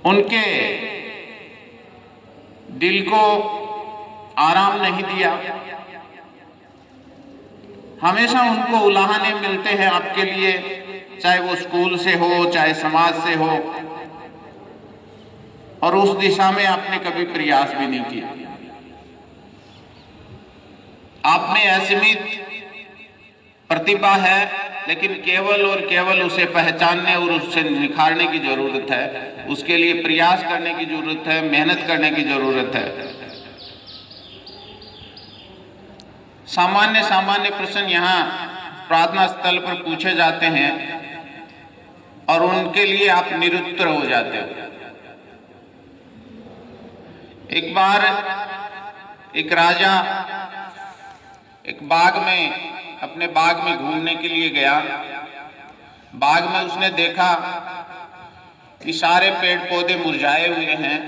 उनके दिल को आराम नहीं दिया। हमेशा उनको उलाहने मिलते हैं आपके लिए, चाहे वो स्कूल से हो, चाहे समाज से हो, और उस दिशा में आपने कभी प्रयास भी नहीं किया। आप में असीमित प्रतिभा है, लेकिन केवल और केवल उसे पहचानने और उससे निखारने की जरूरत है। उसके लिए प्रयास करने की जरूरत है, मेहनत करने की जरूरत है। सामान्य सामान्य प्रश्न यहाँ प्रार्थना स्थल पर पूछे जाते हैं और उनके लिए आप निरुत्तर हो जाते हो। एक बार एक राजा एक बाग में, अपने बाग में घूमने के लिए गया। बाग में उसने देखा कि सारे पेड़ पौधे मुरझाए हुए हैं,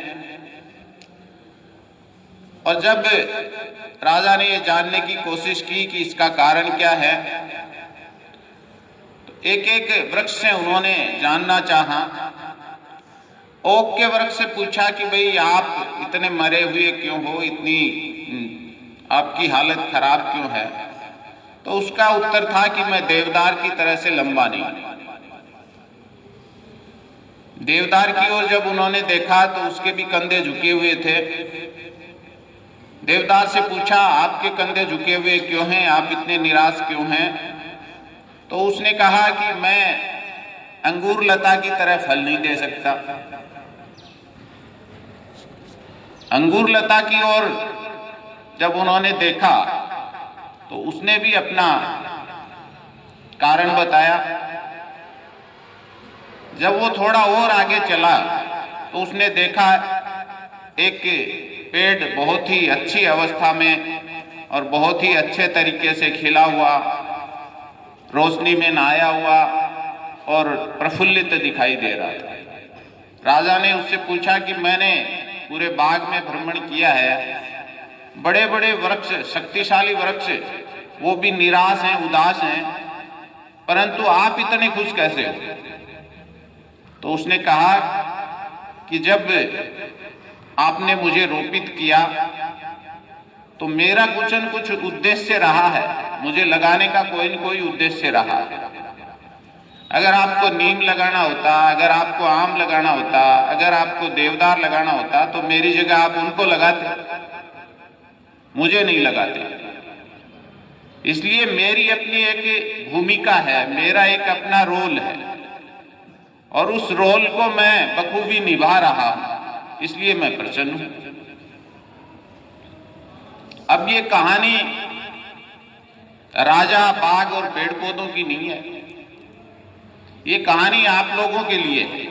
और जब राजा ने ये जानने की कोशिश की कि इसका कारण क्या है, तो एक एक वृक्ष से उन्होंने जानना चाहा। ओक के वृक्ष से पूछा कि भाई आप इतने मरे हुए क्यों हो, इतनी आपकी हालत खराब क्यों है? तो उसका उत्तर था कि मैं देवदार की तरह से लंबा नहीं। देवदार की ओर जब उन्होंने देखा तो उसके भी कंधे झुके हुए थे। देवदार से पूछा, आपके कंधे झुके हुए क्यों हैं, आप इतने निराश क्यों हैं? तो उसने कहा कि मैं अंगूर लता की तरह फल नहीं दे सकता। अंगूर लता की ओर जब उन्होंने देखा तो उसने भी अपना कारण बताया। जब वो थोड़ा और आगे चला तो उसने देखा एक पेड़ बहुत ही अच्छी अवस्था में और बहुत ही अच्छे तरीके से खिला हुआ, रोशनी में नहाया हुआ और प्रफुल्लित दिखाई दे रहा था। राजा ने उससे पूछा कि मैंने पूरे बाग में भ्रमण किया है, बड़े बड़े वृक्ष, शक्तिशाली वृक्ष, वो भी निराश हैं, उदास हैं, परंतु आप इतने खुश कैसे हो? तो उसने कहा कि जब आपने मुझे रोपित किया तो मेरा कुछ न कुछ उद्देश्य रहा है, मुझे लगाने का कोई न कोई उद्देश्य रहा है। अगर आपको नीम लगाना होता, अगर आपको आम लगाना होता, अगर आपको देवदार लगाना होता तो मेरी जगह आप उनको लगाते, मुझे नहीं लगाते। इसलिए मेरी अपनी एक भूमिका है, मेरा एक अपना रोल है, और उस रोल को मैं बखूबी निभा रहा हूं, इसलिए मैं प्रसन्न हूं। अब ये कहानी राजा, बाग और पेड़ पौधों की नहीं है, ये कहानी आप लोगों के लिए है।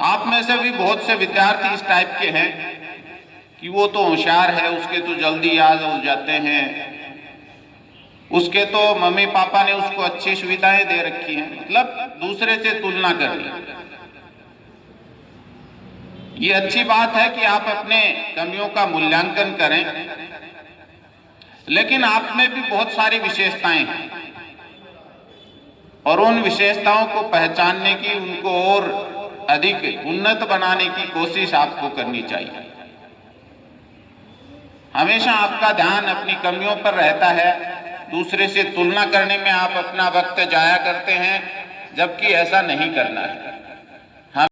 आप में से भी बहुत से विद्यार्थी इस टाइप के हैं कि वो तो होशियार है, उसके तो जल्दी याद हो जाते हैं, उसके तो मम्मी पापा ने उसको अच्छी सुविधाएं दे रखी हैं, मतलब दूसरे से तुलना करनी। ये अच्छी बात है कि आप अपने कमियों का मूल्यांकन करें, लेकिन आप में भी बहुत सारी विशेषताएं हैं और उन विशेषताओं को पहचानने की, उनको और अधिक उन्नत बनाने की कोशिश आपको करनी चाहिए। हमेशा आपका ध्यान अपनी कमियों पर रहता है, दूसरे से तुलना करने में आप अपना वक्त जाया करते हैं, जबकि ऐसा नहीं करना है।